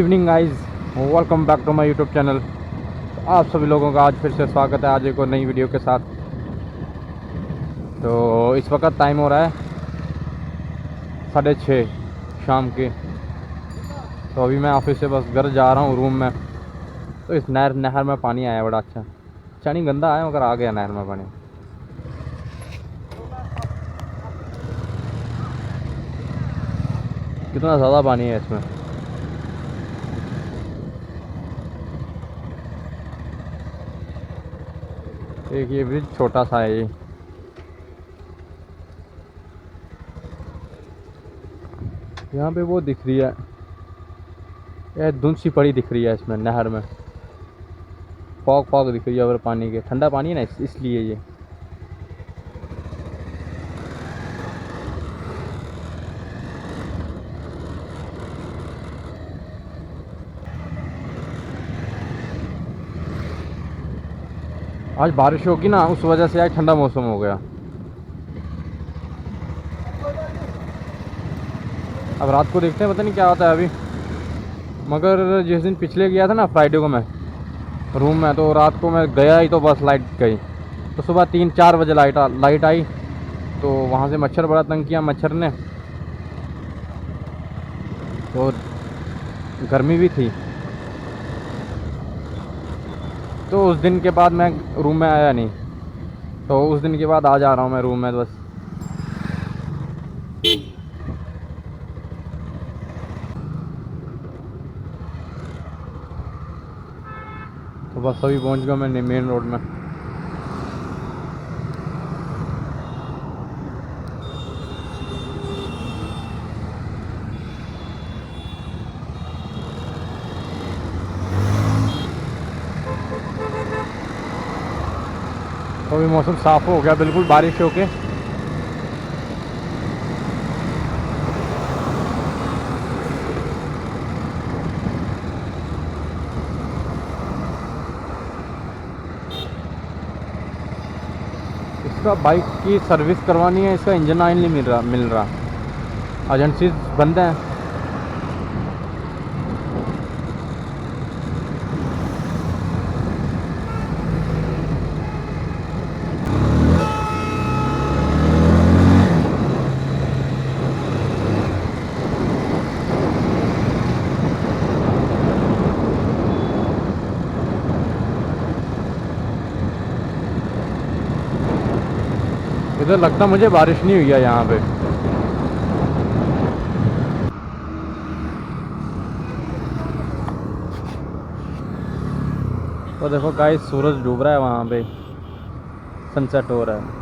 Evening guys, welcome back to my YouTube channel. आप सभी लोगों का आज फिर से स्वागत है आज एक और नई वीडियो के साथ। तो इस वक्त टाइम हो रहा है 6:30 शाम के। तो अभी मैं ऑफिस से बस घर जा रहा हूँ रूम में। तो इस नहर में पानी आया बड़ा अच्छा नहीं गंदा आया मगर आ गया नहर में पानी। कितना ज़्यादा पानी है इसमें। एक ये ब्रिज छोटा सा है ये। यहाँ पे वो दिख रही है, यह धुंध सी पड़ी दिख रही है इसमें नहर में। फॉग फॉग दिख रही है और पानी के ठंडा पानी है ना इसलिए ये। आज बारिश होगी ना, उस वजह से आज ठंडा मौसम हो गया। अब रात को देखते हैं, पता नहीं क्या होता है अभी। मगर जिस दिन पिछले गया था ना फ्राइडे को मैं रूम में, तो रात को मैं गया ही तो बस लाइट गई। तो सुबह 3-4 बजे लाइट आई। तो वहाँ से मच्छर बड़ा तंग किया मच्छर ने। तो गर्मी भी थी। तो उस दिन के बाद मैं रूम में आया नहीं। तो उस दिन के बाद आ जा रहा हूँ मैं रूम में बस। तो बस अभी पहुँच गया मैं मेन रोड में। तो अभी मौसम साफ़ हो गया बिल्कुल बारिश होके। इसका बाइक की सर्विस करवानी है, इसका इंजन ऑयल नहीं मिल रहा। एजेंसीज बंद हैं। इधर लगता मुझे बारिश नहीं हुई है यहाँ पे। तो देखो गाइस, सूरज डूब रहा है वहाँ पे, सनसेट हो रहा है।